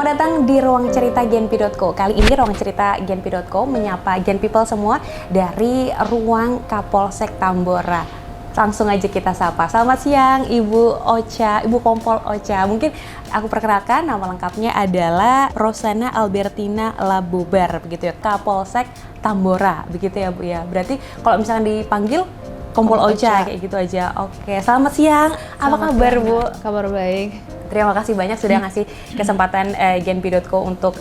Selamat datang di Ruang Cerita Genpi.co. Kali ini Ruang Cerita Genpi.co menyapa Gen People semua dari Ruang Kapolsek Tambora. Langsung aja kita sapa. Selamat siang Ibu Ocha, Ibu Kompol Ocha. Mungkin aku perkenalkan, nama lengkapnya adalah Rosana Albertina Labubar, begitu ya, Kapolsek Tambora, begitu ya Bu ya. Berarti kalau misalkan dipanggil Kompol Ocha kayak gitu aja. Oke, selamat siang. Apa kabar Bu? Kabar baik. Terima kasih banyak sudah ngasih kesempatan Genpi.co untuk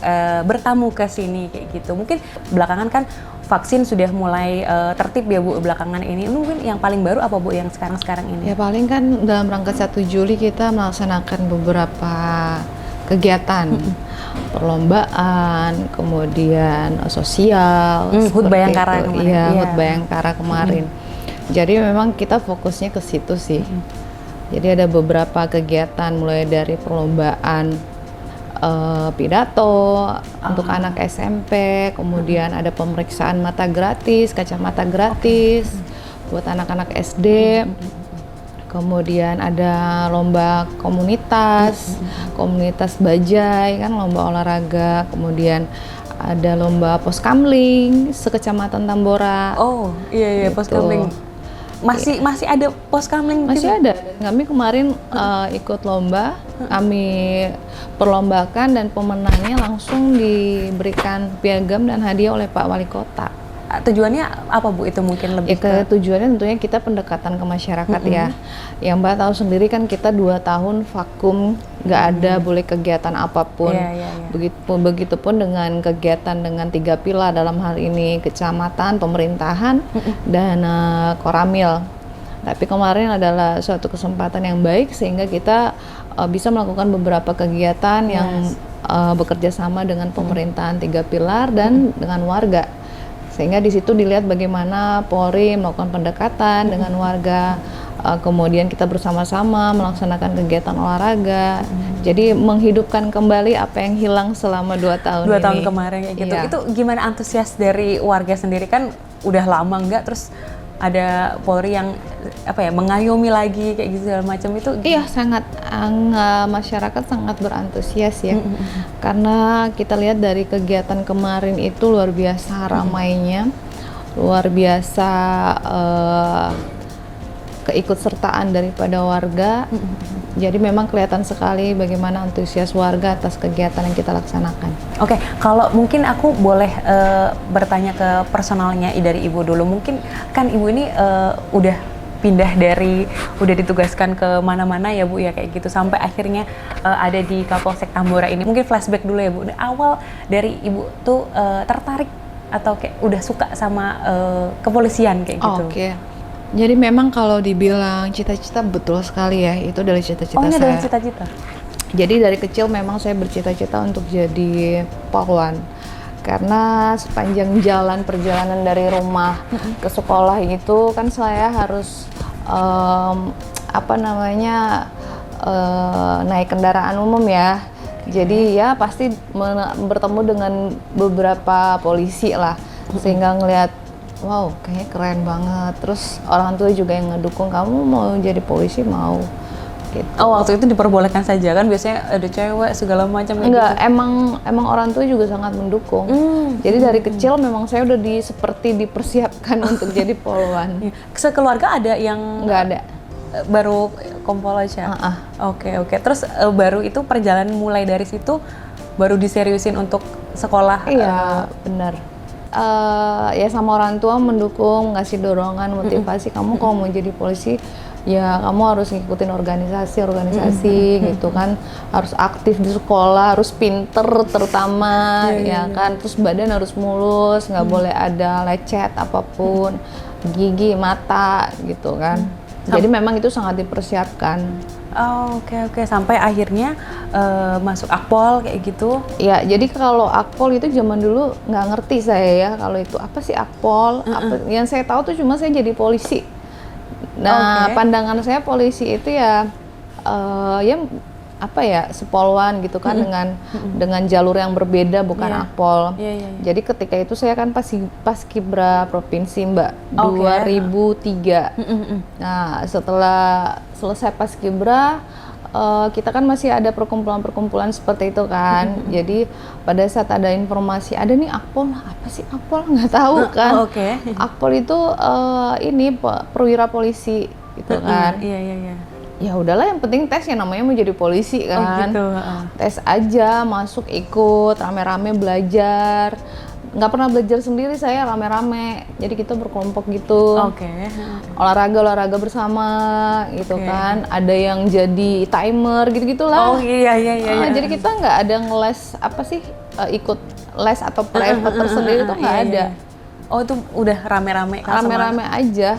bertamu ke sini kayak gitu. Mungkin belakangan kan vaksin sudah mulai tertib ya Bu belakangan ini. Mungkin yang paling baru apa Bu yang sekarang ini? Ya paling kan dalam rangka 1 Juli kita melaksanakan beberapa kegiatan. Perlombaan, kemudian sosial. HUT Bayangkara kemarin. Iya, HUT Bayangkara kemarin. Jadi memang kita fokusnya ke situ sih. Jadi ada beberapa kegiatan mulai dari perlombaan pidato untuk anak SMP, kemudian ada pemeriksaan mata gratis, kacamata gratis buat anak-anak SD. Kemudian ada lomba komunitas, komunitas bajai kan, lomba olahraga. Kemudian ada lomba poskamling sekecamatan Tambora. Oh iya gitu. poskamling. Masih ada poskamling? Masih ada. Kami kemarin ikut lomba, kami perlombakan dan pemenangnya langsung diberikan piagam dan hadiah oleh Pak Wali Kota. Tujuannya apa Bu itu mungkin lebih tujuannya tentunya kita pendekatan ke masyarakat ya. Yang Mbak tahu sendiri kan kita 2 tahun vakum, nggak ada boleh kegiatan apapun. Begitupun dengan kegiatan dengan 3 pilar dalam hal ini kecamatan, pemerintahan, dan Koramil. Tapi kemarin adalah suatu kesempatan yang baik sehingga kita bisa melakukan beberapa kegiatan yang bekerja sama dengan pemerintahan 3 pilar dan dengan warga. Sehingga di situ dilihat bagaimana Polri melakukan pendekatan dengan warga, kemudian kita bersama-sama melaksanakan kegiatan olahraga. Jadi menghidupkan kembali apa yang hilang selama 2 tahun ini. 2 tahun kemarin kayak gitu. Iya. Itu gimana antusias dari warga sendiri, kan udah lama enggak, terus ada Polri yang mengayomi lagi kayak gitu segala macam itu? Iya, sangat masyarakat sangat berantusias ya. Karena kita lihat dari kegiatan kemarin itu luar biasa ramainya, luar biasa keikutsertaan daripada warga. Jadi memang kelihatan sekali bagaimana antusias warga atas kegiatan yang kita laksanakan. Oke, kalau mungkin aku boleh bertanya ke personalnya dari Ibu dulu. Mungkin kan Ibu ini udah udah ditugaskan ke mana-mana ya Bu ya kayak gitu, sampai akhirnya ada di Kapolsek Tambora ini. Mungkin flashback dulu ya Bu. Awal dari Ibu tuh tertarik atau kayak udah suka sama kepolisian kayak gitu? Oke. Jadi memang kalau dibilang cita-cita betul sekali ya, itu dari cita-cita saya. Dari cita-cita. Jadi dari kecil memang saya bercita-cita untuk jadi polwan. Karena sepanjang perjalanan dari rumah ke sekolah itu kan saya harus naik kendaraan umum ya. Jadi ya pasti bertemu dengan beberapa polisi lah, sehingga ngelihat wow, kayaknya keren banget. Terus orang tua juga yang ngedukung, kamu mau jadi polisi mau gitu. Oh, waktu itu diperbolehkan saja kan, biasanya ada cewek segala macam kayak Enggak, gitu. emang orang tua juga sangat mendukung. Jadi dari kecil memang saya udah seperti dipersiapkan untuk jadi polwan. Sekeluarga ada yang Enggak ada. Baru Kompol aja? Oke. Terus baru itu perjalanan mulai dari situ baru diseriusin untuk sekolah? Iya, benar. Ya sama orang tua mendukung, ngasih dorongan, motivasi, kamu kalau mau jadi polisi ya kamu harus ngikutin organisasi gitu kan, harus aktif di sekolah, harus pinter terutama kan, terus badan harus mulus, nggak boleh ada lecet apapun, gigi, mata gitu kan. Jadi memang itu sangat dipersiapkan. Oke. Sampai akhirnya masuk Akpol kayak gitu? Ya, jadi kalau Akpol itu zaman dulu nggak ngerti saya ya, kalau itu apa sih Akpol? Yang saya tahu tuh cuma saya jadi polisi. Nah, pandangan saya polisi itu ya sepolwan gitu kan, dengan jalur yang berbeda, bukan Akpol. Jadi ketika itu saya kan Paskibra Provinsi Mbak, 2003. Nah, setelah selesai Paskibra kita kan masih ada perkumpulan-perkumpulan seperti itu kan. Jadi pada saat ada informasi ada nih Akpol, apa sih Akpol, nggak tahu kan. Akpol itu ini perwira polisi gitu kan. Iya. Ya udahlah, yang penting tes, yang namanya mau jadi polisi kan. Gitu. Tes aja, masuk ikut rame-rame belajar. Nggak pernah belajar sendiri, saya rame-rame, jadi kita berkelompok gitu. Olahraga bersama gitu kan. Ada yang jadi timer gitu-gitulah. Iya. Jadi kita nggak ada ngeles ikut les atau private tersendiri tuh nggak ada. Itu udah rame-rame aja.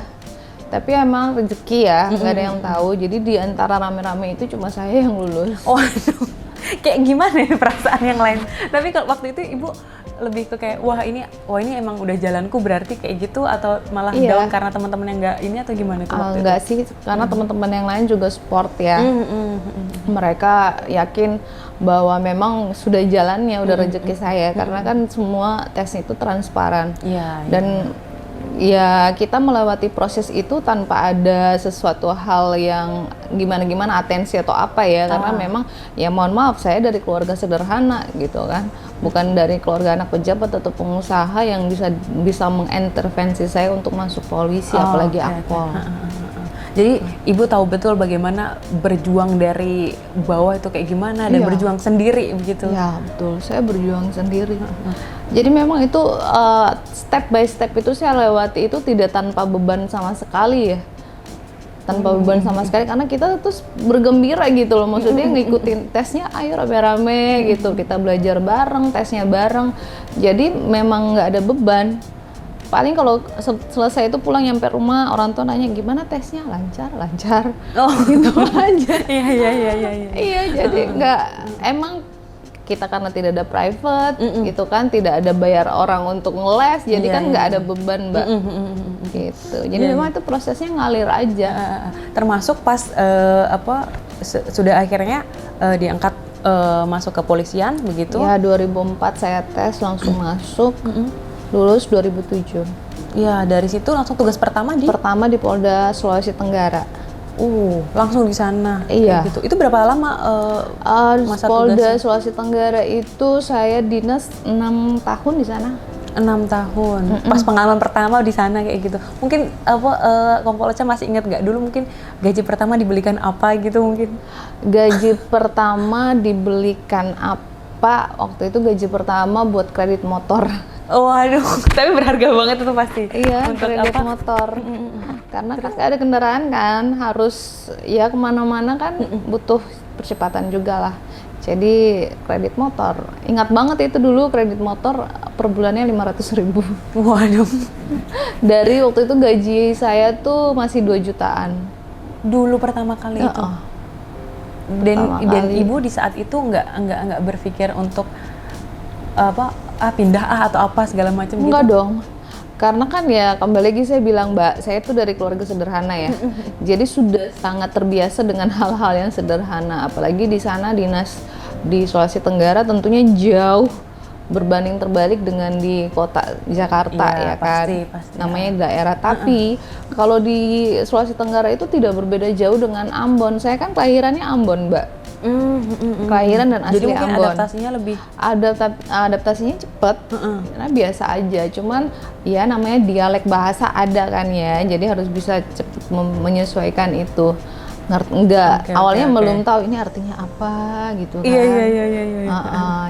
Tapi emang rezeki ya, nggak ada yang tahu. Jadi di antara rame-rame itu cuma saya yang lulus. Kayak gimana ya perasaan yang lain? Tapi kalau waktu itu Ibu lebih ke kayak wah ini emang udah jalanku berarti kayak gitu, atau malah down karena teman-teman yang nggak ini, atau gimana itu waktu enggak sih, karena teman-teman yang lain juga support ya. Mereka yakin bahwa memang sudah jalannya, udah rezeki saya, karena kan semua tes itu transparan. Dan ya kita melewati proses itu tanpa ada sesuatu hal yang gimana atensi atau apa ya, karena memang ya mohon maaf, saya dari keluarga sederhana gitu kan, bukan dari keluarga anak pejabat atau pengusaha yang bisa mengintervensi saya untuk masuk polisi, apalagi Akpol. Jadi Ibu tahu betul bagaimana berjuang dari bawah itu kayak gimana, dan berjuang sendiri begitu. Ya betul, saya berjuang sendiri. Jadi memang itu step by step itu saya lewati itu tidak tanpa beban sama sekali ya. Tanpa beban sama sekali, karena kita terus bergembira gitu loh, maksudnya ngikutin tesnya, ayo rame-rame gitu, kita belajar bareng, tesnya bareng. Jadi memang nggak ada beban. Paling kalau selesai itu pulang nyampe rumah, orang tua nanya gimana tesnya, lancar gitu aja. Iya, jadi nggak, emang kita karena tidak ada private gitu kan, tidak ada bayar orang untuk ngeles, jadi kan nggak ada beban Mbak. Gitu. Jadi memang itu prosesnya ngalir aja. Termasuk pas sudah akhirnya diangkat masuk ke polisian begitu. Ya 2004 saya tes langsung masuk. Lulus 2007. Ya, dari situ langsung tugas pertama di Polda Sulawesi Tenggara. Langsung di sana. Iya. Gitu. Itu berapa lama masa Polda tugasnya? Sulawesi Tenggara itu saya dinas 6 tahun di sana. 6 tahun. Pas pengalaman pertama di sana kayak gitu. Mungkin Kompol Ocha masih ingat nggak dulu mungkin gaji pertama dibelikan apa gitu mungkin? Gaji pertama dibelikan apa? Waktu itu gaji pertama buat kredit motor. Waduh, tapi berharga banget itu pasti. Iya, untuk kredit motor. Karena kan nggak ada kendaraan kan, harus ya kemana-mana kan butuh percepatan juga lah. Jadi kredit motor, ingat banget itu dulu kredit motor per bulannya 500.000. Waduh. Dari waktu itu gaji saya tuh masih 2 jutaan. Dulu pertama kali itu. Dan Ibu di saat itu nggak berpikir untuk pindah atau apa segala macam gitu? Enggak dong, karena kan ya kembali lagi saya bilang Mbak, saya tuh dari keluarga sederhana ya. Jadi sudah sangat terbiasa dengan hal-hal yang sederhana, apalagi di sana dinas di Sulawesi Tenggara tentunya jauh berbanding terbalik dengan di kota Jakarta ya kan. Pasti, namanya daerah. Tapi kalau di Sulawesi Tenggara itu tidak berbeda jauh dengan Ambon. Saya kan kelahirannya Ambon Mbak. Kelahiran dan asli Ambon. Jadi mungkin Ambon. adaptasinya lebih adaptasinya cepet, karena biasa aja. Cuman ya namanya dialek bahasa ada kan ya, jadi harus bisa cepet menyesuaikan itu. Awalnya belum tahu ini artinya apa gitu kan. Iya.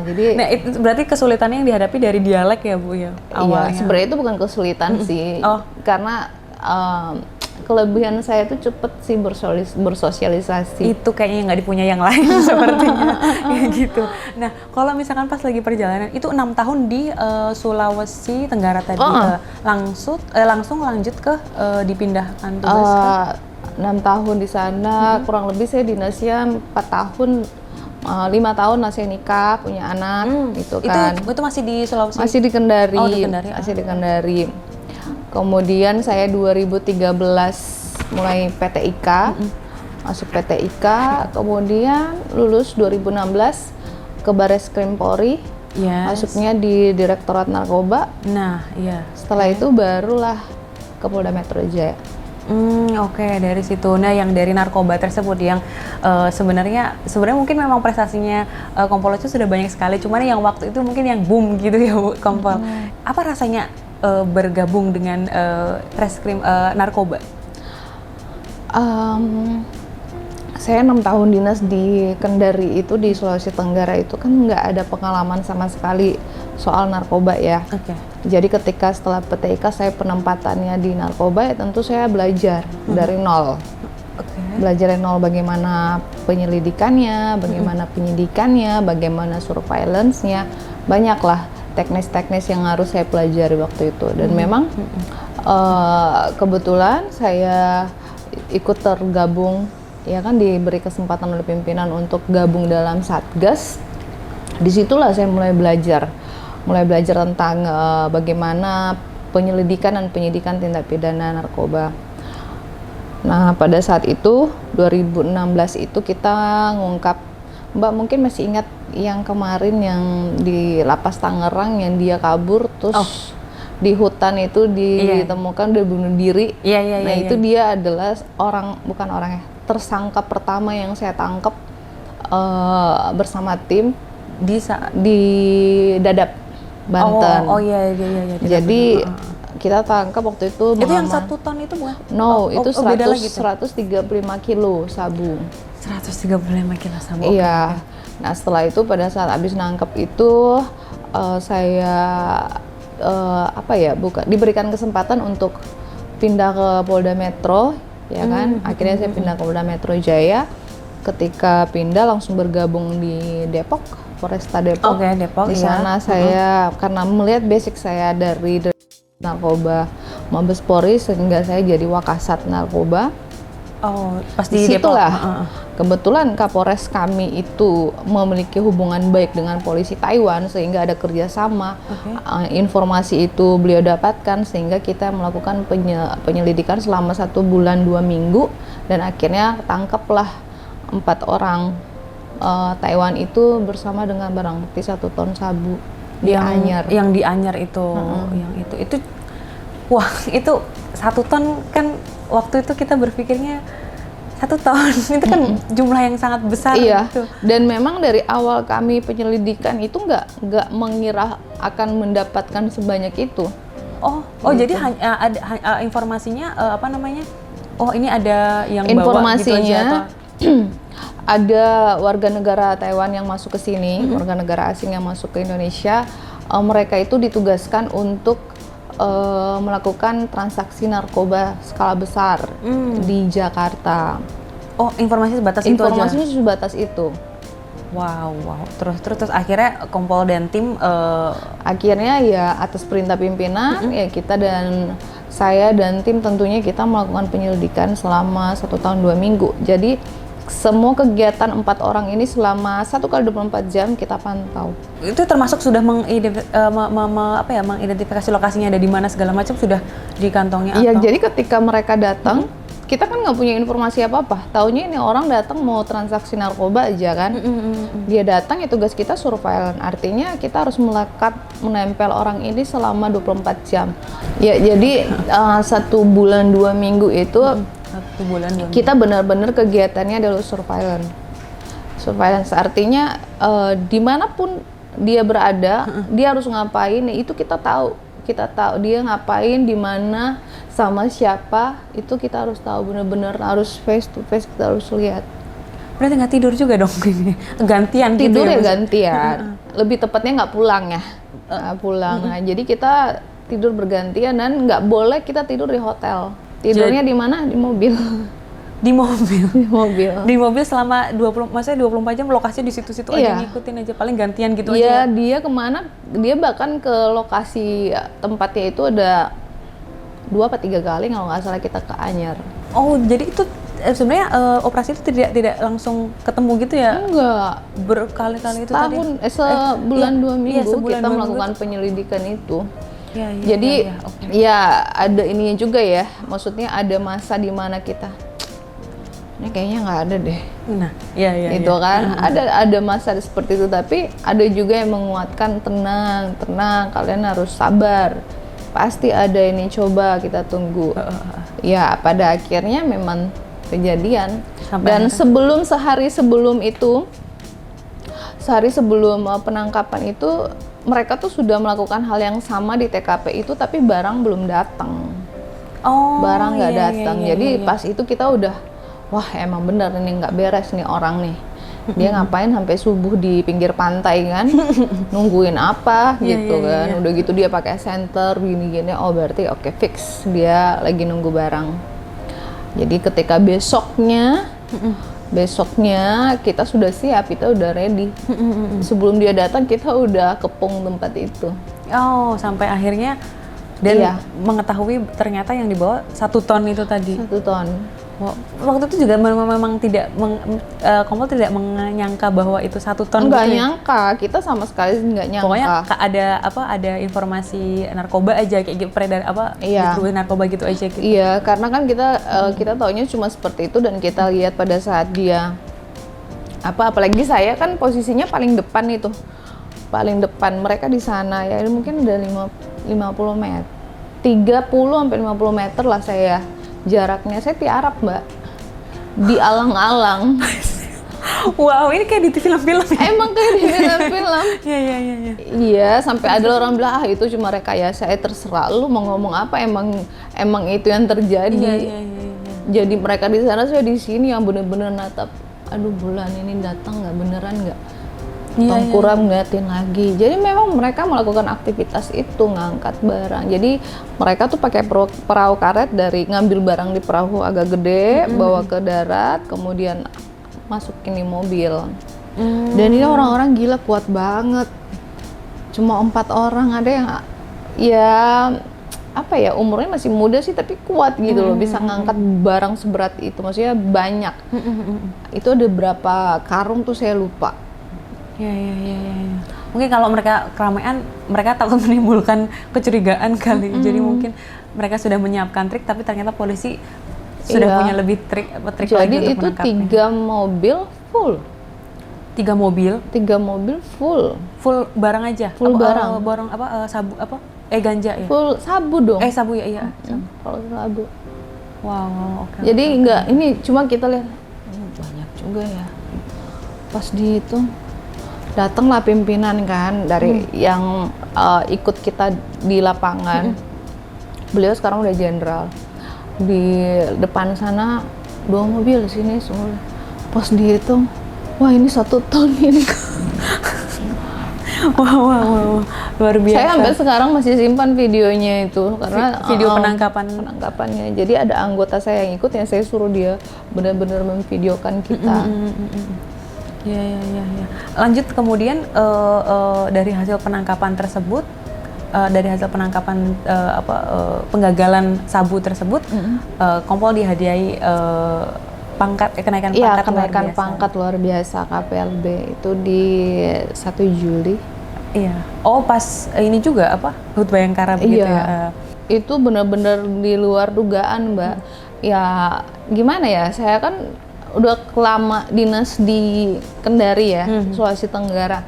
Jadi nah itu berarti kesulitannya yang dihadapi dari dialek ya Bu ya awalnya. Iya, sebenarnya itu bukan kesulitan sih, karena kelebihan saya tuh cepet sih bersosialisasi. Itu kayaknya nggak dipunya yang lain sepertinya. Kayak gitu. Nah, kalau misalkan pas lagi perjalanan itu 6 tahun di Sulawesi Tenggara tadi, langsung lanjut ke dipindahkan tugas ke 6 tahun di sana, kurang lebih saya dinasnya 4 tahun, 5 tahun saya nikah, punya anak, gitu kan. Itu masih di Sulawesi? Masih di Kendari. Masih di Kendari. Kemudian saya 2013 mulai PT IKA, masuk PT IKA, kemudian lulus 2016 ke Bareskrim Polri, masuknya di Direktorat Narkoba. Nah, iya. Setelah itu barulah ke Polda Metro Jaya. Oke, dari situ. Nah, yang dari narkoba tersebut yang sebenarnya mungkin memang prestasinya Kompol itu sudah banyak sekali, cuman yang waktu itu mungkin yang boom gitu ya Bu Kompol. Apa rasanya bergabung dengan reskrim narkoba? Saya 6 tahun dinas di Kendari itu, di Sulawesi Tenggara itu kan nggak ada pengalaman sama sekali soal narkoba ya. Jadi ketika setelah PTIK saya penempatannya di narkoba, ya tentu saya belajar dari nol. Belajar dari nol bagaimana penyelidikannya, bagaimana penyidikannya, bagaimana surveillance-nya. Banyaklah teknis-teknis yang harus saya pelajari waktu itu. Dan memang kebetulan saya ikut tergabung, ya kan, diberi kesempatan oleh pimpinan untuk gabung dalam Satgas. Disitulah saya mulai belajar tentang bagaimana penyelidikan dan penyidikan tindak pidana narkoba. Nah, pada saat itu 2016 itu kita ngungkap, Mbak mungkin masih ingat yang kemarin yang di Lapas Tangerang yang dia kabur terus di hutan itu ditemukan udah bunuh diri. Itu dia adalah tersangka pertama yang saya tangkap bersama tim di Dadap, Banten. Jadi kita tangkap waktu itu. Itu yang 1 ton itu bukan? No, itu 135 kilo sabu. 135 kilo sabu. Iya. Nah, setelah itu pada saat habis nangkep itu saya diberikan kesempatan untuk pindah ke Polda Metro, ya kan? Akhirnya saya pindah ke Polda Metro Jaya. Ketika pindah langsung bergabung di Depok, Polresta Depok. Depok. Di sana saya karena melihat basic saya dari narkoba Mabes Polri, sehingga saya jadi Wakasat Narkoba. Pas di Depok. Kebetulan Kapolres kami itu memiliki hubungan baik dengan polisi Taiwan, sehingga ada kerjasama. Informasi itu beliau dapatkan sehingga kita melakukan penyelidikan selama 1 bulan 2 minggu, dan akhirnya tangkaplah 4 orang Taiwan itu bersama dengan barang bukti 1 ton sabu di Anyar. Yang di Anyar itu, itu wah, itu 1 ton kan waktu itu kita berpikirnya 1 ton itu kan jumlah yang sangat besar. Gitu. Dan memang dari awal kami penyelidikan itu nggak mengira akan mendapatkan sebanyak itu. Gitu. Jadi ada informasinya ini ada yang informasinya bawa gitu aja, ada warga negara Taiwan yang masuk ke sini, warga negara asing yang masuk ke Indonesia. Mereka itu ditugaskan untuk melakukan transaksi narkoba skala besar di Jakarta. Informasi sebatas itu aja? Informasinya sebatas itu. Wow. Terus akhirnya Kompol dan tim akhirnya ya atas perintah pimpinan, ya kita dan saya dan tim tentunya kita melakukan penyelidikan selama 1 tahun 2 minggu. Jadi semua kegiatan 4 orang ini selama 1 kali 24 jam kita pantau. Itu termasuk sudah mengidentifikasi lokasinya ada di mana segala macam, sudah di kantongnya? Iya, jadi ketika mereka datang, kita kan nggak punya informasi apa-apa. Taunya ini orang datang mau transaksi narkoba aja kan. Dia datang, ya tugas kita surveillance. Artinya kita harus melekat, menempel orang ini selama 24 jam. Ya, jadi 1 bulan 2 minggu itu kita benar-benar kegiatannya adalah surveillance. Surveillance artinya dimanapun dia berada, dia harus ngapain, itu kita tahu dia ngapain, di mana, sama siapa, itu kita harus tahu, benar-benar harus face to face, kita harus lihat. Berarti nggak tidur juga dong ini? Gantian gitu tidur ya? Gantian. Lebih tepatnya nggak pulang ya. Pulang. Nah, jadi kita tidur bergantian dan nggak boleh kita tidur di hotel. Tidurnya di mana? Di mobil. Di mobil. Di mobil selama 24 jam lokasinya di situ-situ aja, ngikutin aja, paling gantian gitu aja. Iya, dia kemana? Dia bahkan ke lokasi tempatnya itu ada 2 atau 3 kali kalau nggak salah kita ke Anyar. Jadi itu sebenarnya operasi itu tidak langsung ketemu gitu ya? Enggak. Berkali-kali itu tadi? Sebulan 2 minggu kita melakukan penyelidikan itu. Jadi ada ininya juga ya, maksudnya ada masa di mana kita ini kayaknya nggak ada deh. Itu kan ada masa seperti itu, tapi ada juga yang menguatkan, tenang, kalian harus sabar, pasti ada ini, coba kita tunggu. Ya pada akhirnya memang kejadian. Dan sehari sebelum penangkapan itu mereka tuh sudah melakukan hal yang sama di TKP itu, tapi barang belum datang. Barang nggak datang. Jadi pas itu kita udah, wah emang bener ini nggak beres nih orang nih. Dia ngapain sampai subuh di pinggir pantai kan, nungguin apa gitu kan. Udah gitu dia pakai senter gini-gini, oh berarti oke, fix dia lagi nunggu barang. Jadi ketika besoknya kita sudah siap, kita udah ready. Sebelum dia datang kita udah kepung tempat itu. Oh, sampai akhirnya dan mengetahui ternyata yang dibawa 1 ton itu tadi. 1 ton. Waktu itu juga memang tidak Kompol tidak menyangka bahwa itu 1 ton. Nggak nyangka, kita sama sekali nggak nyangka. Pokoknya ada informasi narkoba aja kayak gitu, peredar distribusi narkoba gitu aja gitu. Iya, karena kan kita taunya cuma seperti itu, dan kita lihat pada saat dia apalagi saya kan posisinya paling depan itu. Paling depan, mereka di sana ya mungkin udah 50 meter. 30 sampai 50 meter lah saya. Jaraknya saya tiarap, Mbak, di alang-alang. Wow, ini kayak di film-film ya? Emang kayak di film-film. Iya. Iya, sampai ada orang bilang, itu cuma rekayasa. Terserah lu mau ngomong apa, emang itu yang terjadi. Iya. Jadi mereka di sana, saya di sini yang bener-bener natap. Aduh, bulan ini datang nggak, beneran nggak? Tongkurap ngeliatin lagi. Jadi memang mereka melakukan aktivitas itu, ngangkat barang. Jadi mereka tuh pakai perahu karet, dari ngambil barang di perahu agak gede, bawa ke darat, kemudian masukin di mobil. Dan ini orang-orang gila, kuat banget. Cuma 4 orang, ada yang umurnya masih muda sih, tapi kuat gitu loh, bisa ngangkat barang seberat itu. Maksudnya banyak. Itu ada berapa karung tuh saya lupa. Ya. Mungkin kalau mereka keramaian, mereka takut menimbulkan kecurigaan kali. Jadi mungkin mereka sudah menyiapkan trik, tapi ternyata polisi sudah punya lebih trik lagi untuk menangkapnya. Jadi itu 3 mobil full. 3 mobil? 3 mobil full. Full barang aja? Full barang. Barang sabu ganja ya? Full sabu dong. Sabu ya, iya. Kalau sabu. Wow, oke. Jadi ini cuma kita lihat, banyak juga ya. Pas di itu datanglah pimpinan kan dari yang ikut kita di lapangan. Beliau sekarang udah jenderal. Di depan sana 2 mobil, sini semua. Pas dihitung, wah ini 1 ton ini. Wow, luar biasa. Saya sampai sekarang masih simpan videonya itu, karena video penangkapannya. Jadi ada anggota saya yang ikut, yang saya suruh dia benar-benar memvideokan kita. Ya. Lanjut kemudian dari hasil penangkapan tersebut, penggagalan sabu tersebut, Kompol dihadiahi kenaikan pangkat. Iya, kenaikan pangkat luar biasa KPLB itu di 1 Juli. Iya. Oh, pas ini juga HUT Bayangkara begitu ya. Itu benar-benar di luar dugaan, Mbak. Ya gimana ya? Saya kan udah lama dinas di Kendari ya, Sulawesi Tenggara.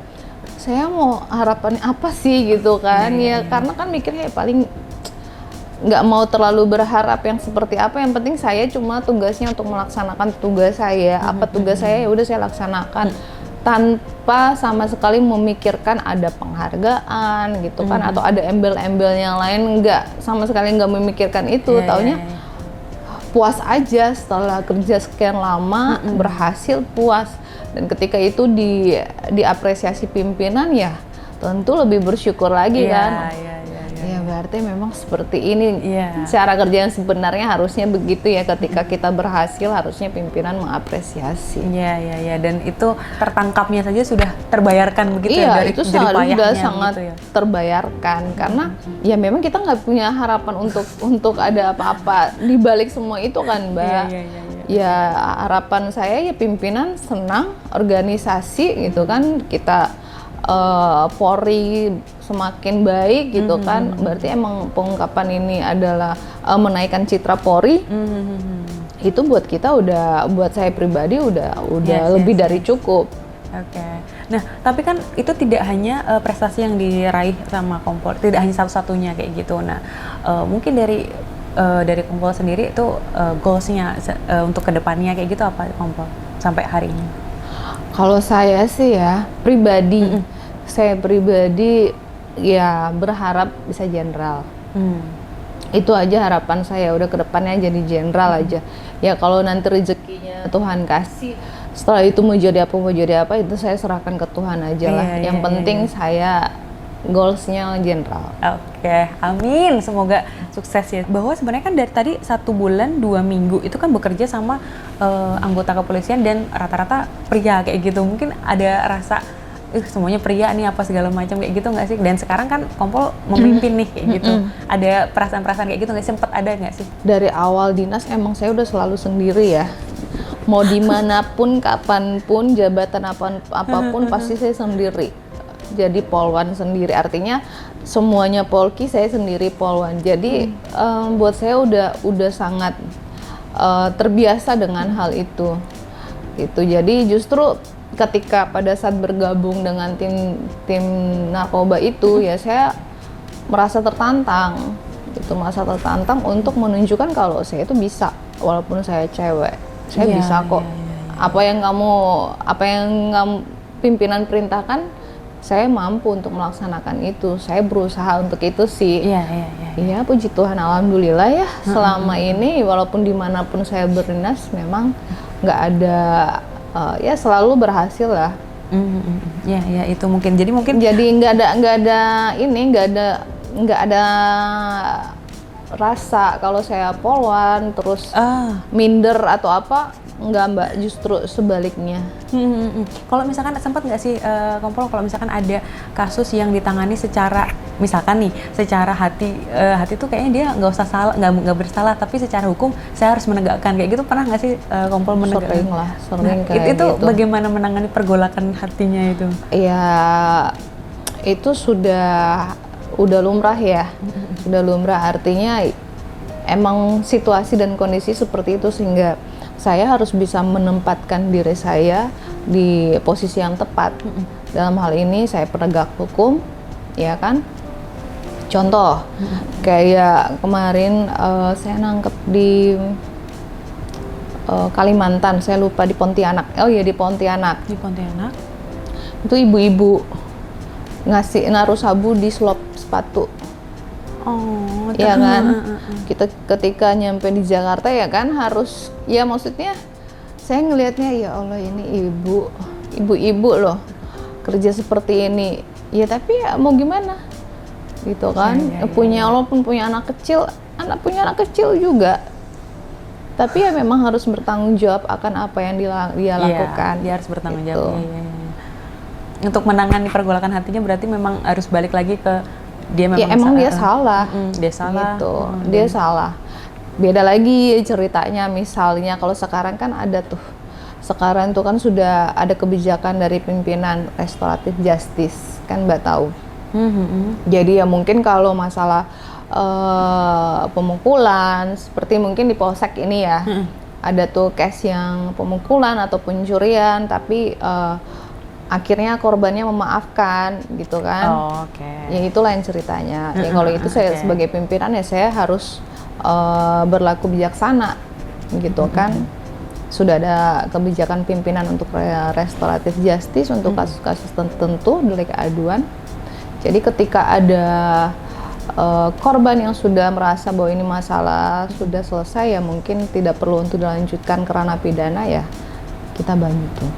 Saya mau harapannya apa sih gitu kan? Karena kan mikirnya paling nggak mau terlalu berharap yang seperti apa. Yang penting saya cuma tugasnya untuk melaksanakan tugas saya. Apa tugas saya, ya udah saya laksanakan tanpa sama sekali memikirkan ada penghargaan gitu kan, atau ada embel-embel yang lain. Nggak, sama sekali nggak memikirkan itu. Taunya puas aja setelah kerja sekian lama, berhasil, puas. Dan ketika itu diapresiasi pimpinan, ya tentu lebih bersyukur lagi kan. Ya berarti memang seperti ini cara kerja yang sebenarnya harusnya begitu ya. Ketika kita berhasil, harusnya pimpinan mengapresiasi. Iya. Dan itu tertangkapnya saja sudah terbayarkan begitu ya, dari itu sudah sangat gitu ya. Terbayarkan, karena ya memang kita nggak punya harapan untuk ada apa-apa di balik semua itu kan, Mbak. Ya harapan saya ya pimpinan senang, organisasi gitu kan, kita Polri semakin baik gitu kan. Berarti emang pengungkapan ini adalah menaikkan citra Polri. Itu buat kita buat saya pribadi udah lebih dari cukup. Oke. Nah, tapi kan itu tidak hanya prestasi yang diraih sama Kompol, tidak hanya satu-satunya kayak gitu. Nah, mungkin dari dari Kompol sendiri itu goalsnya untuk kedepannya kayak gitu apa Kompol sampai hari ini? Kalau saya sih ya pribadi, saya pribadi ya berharap bisa jenderal. Itu aja harapan saya, udah kedepannya jadi jenderal aja. Ya kalau nanti rezekinya Tuhan kasih, setelah itu mau jadi apa itu saya serahkan ke Tuhan aja lah. Yang penting saya goalsnya jenderal. Oke, amin. Semoga sukses ya. Bahwa sebenarnya kan dari tadi 1 bulan 2 minggu itu kan bekerja sama anggota kepolisian dan rata-rata pria kayak gitu. Mungkin ada rasa semuanya pria nih apa segala macam kayak gitu nggak sih? Dan sekarang kan Kompol memimpin nih kayak gitu. Ada perasaan-perasaan kayak gitu nggak? Sempet ada nggak sih? Dari awal dinas emang saya udah selalu sendiri ya. Mau dimanapun, kapanpun, jabatan apapun pasti saya sendiri. Jadi polwan sendiri, artinya semuanya polki saya sendiri polwan. Jadi buat saya udah sangat terbiasa dengan hal itu. Itu jadi justru ketika pada saat bergabung dengan tim narkoba itu ya saya merasa tertantang. Itu merasa tertantang untuk menunjukkan kalau saya itu bisa, walaupun saya cewek. Saya bisa kok. Apa yang pimpinan perintahkan, saya mampu untuk melaksanakan itu. Saya berusaha untuk itu sih. Iya, puji Tuhan, alhamdulillah ya. Selama ini walaupun dimanapun saya berdinas memang nggak ada ya selalu berhasil lah. Ya itu mungkin. Jadi nggak ada rasa kalau saya polwan terus minder atau apa. Enggak Mbak, justru sebaliknya. Kalau misalkan sempat nggak sih Kompol, kalau misalkan ada kasus yang ditangani secara misalkan nih secara hati tuh kayaknya dia nggak usah salah, nggak bersalah, tapi secara hukum saya harus menegakkan kayak gitu, pernah nggak sih Kompol menegakkan? Sering kayak itu gitu. Bagaimana menangani pergolakan hatinya itu? Ya itu udah lumrah ya. Sudah lumrah, artinya emang situasi dan kondisi seperti itu sehingga saya harus bisa menempatkan diri saya di posisi yang tepat. Dalam hal ini saya penegak hukum, ya kan? Contoh, kayak kemarin saya nangkep di Kalimantan, saya lupa di Pontianak. Oh iya di Pontianak. Di Pontianak? Itu ibu-ibu naruh sabu di slop sepatu. Oh, ya kan? Kita ketika nyampe di Jakarta ya kan harus, ya maksudnya saya ngelihatnya ya Allah ini ibu-ibu loh kerja seperti ini. Ya tapi ya mau gimana? Gitu kan? Walaupun punya anak kecil juga. Tapi ya memang harus bertanggung jawab akan apa yang dia lakukan. Dia harus bertanggung jawab. Untuk menangani pergolakan hatinya berarti memang harus balik lagi ke dia memang dia salah. Dia salah. Gitu. Dia salah. Beda lagi ceritanya, misalnya kalau sekarang kan ada tuh. Sekarang tuh kan sudah ada kebijakan dari pimpinan restoratif justice, kan Mbak tahu. Jadi ya mungkin kalau masalah pemukulan seperti mungkin di Polsek ini ya. Ada tuh case yang pemukulan atau pencurian tapi akhirnya korbannya memaafkan gitu kan. Ya itu lain ceritanya. Ya kalau itu saya sebagai pimpinan ya saya harus berlaku bijaksana gitu kan. Sudah ada kebijakan pimpinan untuk restoratif justice untuk kasus-kasus tertentu delik aduan. Jadi ketika ada korban yang sudah merasa bahwa ini masalah sudah selesai ya mungkin tidak perlu untuk dilanjutkan ke ranah pidana ya kita bantu.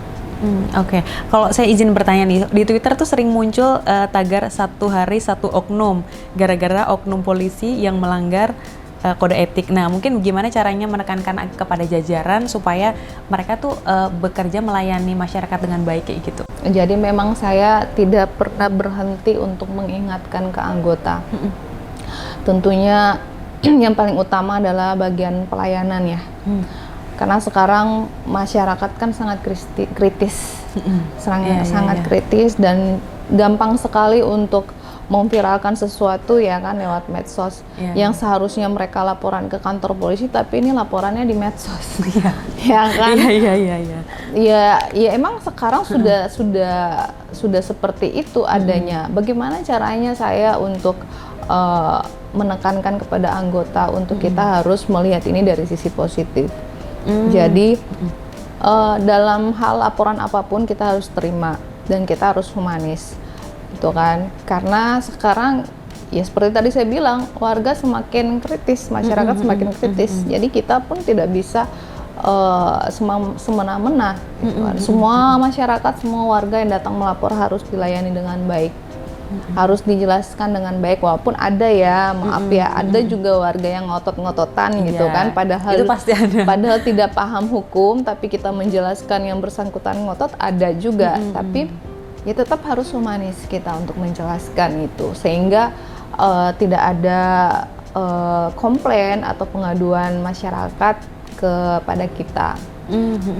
Kalau saya izin bertanya nih, di Twitter tuh sering muncul tagar 1 hari 1 oknum, gara-gara oknum polisi yang melanggar kode etik. Nah, mungkin gimana caranya menekankan kepada jajaran supaya mereka tuh bekerja melayani masyarakat dengan baik kayak gitu? Jadi memang saya tidak pernah berhenti untuk mengingatkan ke anggota. Tentunya yang paling utama adalah bagian pelayanan ya. Karena sekarang masyarakat kan sangat kritis, sangat kritis dan gampang sekali untuk memviralkan sesuatu ya kan lewat medsos yang seharusnya mereka laporan ke kantor polisi tapi ini laporannya di medsos, ya kan? Ya emang sekarang sudah seperti itu adanya. Bagaimana caranya saya untuk menekankan kepada anggota untuk kita harus melihat ini dari sisi positif. Jadi dalam hal laporan apapun kita harus terima dan kita harus humanis, gitu kan? Karena sekarang ya seperti tadi saya bilang, warga semakin kritis, masyarakat semakin kritis. Jadi kita pun tidak bisa semena-mena, gitu kan. Semua masyarakat, semua warga yang datang melapor harus dilayani dengan baik. Harus dijelaskan dengan baik, walaupun ada ya, maaf ya, ada juga warga yang ngotot-ngototan gitu kan, padahal itu pasti ada. Padahal tidak paham hukum, tapi kita menjelaskan yang bersangkutan ngotot, ada juga. Tapi ya tetap harus humanis kita untuk menjelaskan itu, sehingga tidak ada komplain atau pengaduan masyarakat kepada kita.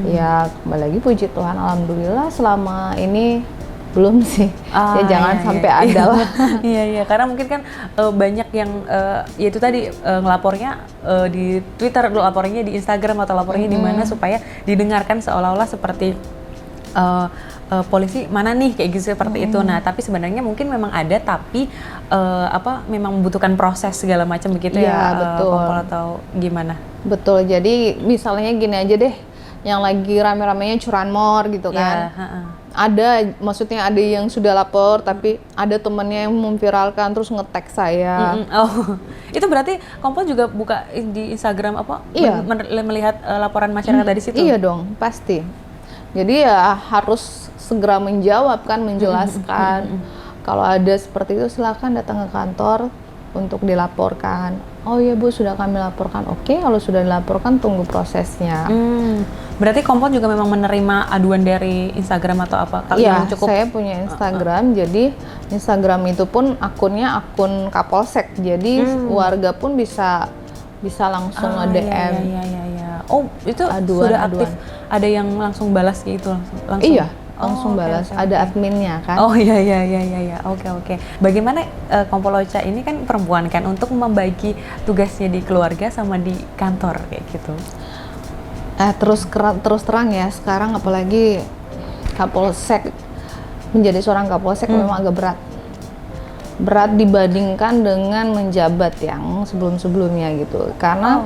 Ya kembali lagi, puji Tuhan, alhamdulillah selama ini belum sih, ya jangan sampai ada lah. Iya, karena mungkin kan banyak yang ya itu tadi ngelapornya di Twitter, lapornya di Instagram atau lapornya di mana supaya didengarkan seolah-olah seperti polisi mana nih kayak gitu, seperti itu. Nah, tapi sebenarnya mungkin memang ada, tapi memang membutuhkan proses segala macam begitu ya, betul. Kompol atau gimana? Betul. Jadi misalnya gini aja deh, yang lagi rame-ramenya curanmor gitu kan. Ada, maksudnya ada yang sudah lapor, tapi ada temennya yang memviralkan terus nge-tag saya. Itu berarti Kompol juga buka di Instagram apa? Iya. Melihat laporan masyarakat dari situ? Iya dong, pasti. Jadi ya harus segera menjawab kan, menjelaskan. Kalau ada seperti itu silakan datang ke kantor untuk dilaporkan. Oh iya Bu, sudah kami laporkan. Oke, kalau sudah dilaporkan tunggu prosesnya. Berarti Kompol juga memang menerima aduan dari Instagram atau apa? Iya, saya punya Instagram. Jadi Instagram itu pun akunnya akun Kapolsek. Jadi warga pun bisa langsung nge-DM. Iya. Oh, itu aduan, sudah aktif. Ada yang langsung balas gitu langsung? Iya, langsung balas. Okay. Ada adminnya kan. Oh iya. Oke. Bagaimana Kompol Ocha ini kan perempuan kan, untuk membagi tugasnya di keluarga sama di kantor kayak gitu? Terus terang ya, sekarang apalagi Kapolsek, menjadi seorang Kapolsek memang agak berat dibandingkan dengan menjabat yang sebelumnya gitu, karena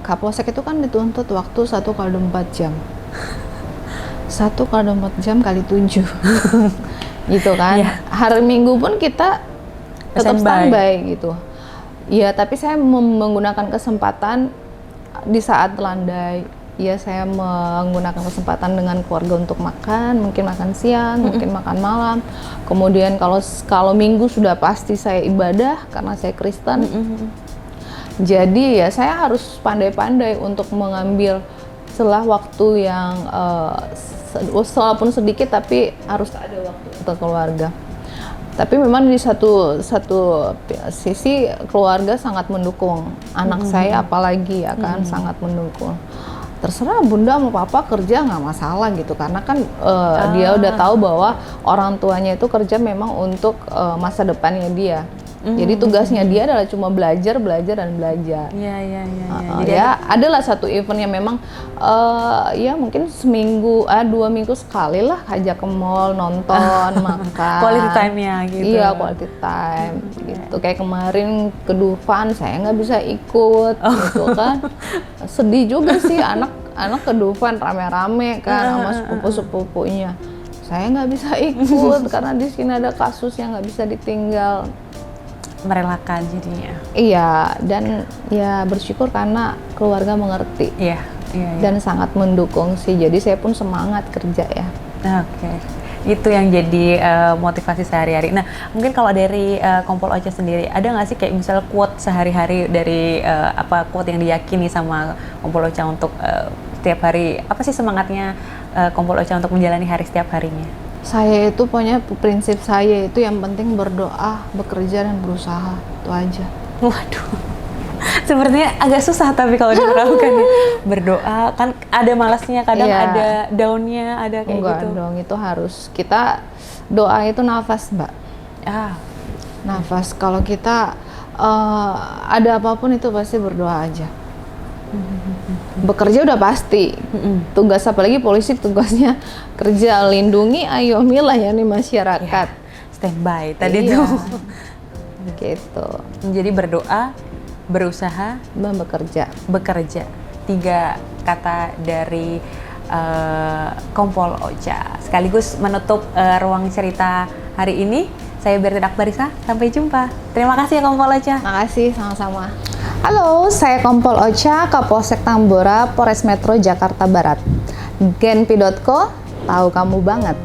Kapolsek itu kan dituntut waktu 1x24 jam 1x24 jam kali 7 gitu kan. Hari Minggu pun kita tetap standby gitu ya, tapi saya menggunakan kesempatan di saat landai, ya saya menggunakan kesempatan dengan keluarga untuk makan, mungkin makan siang, mungkin makan malam. Kemudian kalau Minggu sudah pasti saya ibadah karena saya Kristen. Jadi ya saya harus pandai-pandai untuk mengambil setelah waktu yang walaupun sedikit, tapi harus ada waktu untuk keluarga. Tapi memang di satu sisi keluarga sangat mendukung. Anak saya apalagi ya kan sangat mendukung. Terserah Bunda mau Papa kerja nggak masalah gitu, karena kan dia udah tahu bahwa orang tuanya itu kerja memang untuk masa depannya dia. Jadi tugasnya dia adalah cuma belajar. Iya. Jadi adalah satu event yang memang ya mungkin seminggu, 2 minggu sekali lah ajak ke mall, nonton, makan. Quality time-nya gitu. Iya, quality time gitu. Kayak kemarin ke Dufan saya nggak bisa ikut gitu kan. Sedih juga sih, anak ke Dufan rame-rame kan sama sepupu-sepupunya. Saya nggak bisa ikut karena di sini ada kasus yang nggak bisa ditinggal. Merelakan jadinya. Iya, dan ya bersyukur karena keluarga mengerti. Iya. Dan sangat mendukung sih. Jadi saya pun semangat kerja ya. Oke. Itu yang jadi motivasi sehari-hari. Nah, mungkin kalau dari Kompol Ocha sendiri, ada nggak sih kayak misal quote sehari-hari dari quote yang diyakini sama Kompol Ocha untuk setiap hari? Apa sih semangatnya Kompol Ocha untuk menjalani hari setiap harinya? Saya itu punya prinsip saya itu yang penting berdoa, bekerja dan berusaha, itu aja. Waduh, sepertinya agak susah tapi kalau diterapkan ya. Berdoa kan ada malasnya, kadang ada down-nya, ada kayak enggak gitu. Enggak dong, itu harus kita doa itu nafas, Mbak. Nafas. Kalau kita ada apapun itu pasti berdoa aja. Bekerja udah pasti. Tugas apalagi polisi tugasnya kerja, lindungi, ayomilah ya nih masyarakat. Standby tadi tuh. gitu. Jadi berdoa, berusaha, dan bekerja. 3 kata dari Kompol Ocha. Sekaligus menutup ruang cerita hari ini. Saya Bertin Akbarisa, sampai jumpa. Terima kasih ya Kompol Ocha. Terima kasih, sama-sama. Halo, saya Kompol Ocha, Kapolsek Tambora, Polres Metro Jakarta Barat. Genpi.co, tahu kamu banget.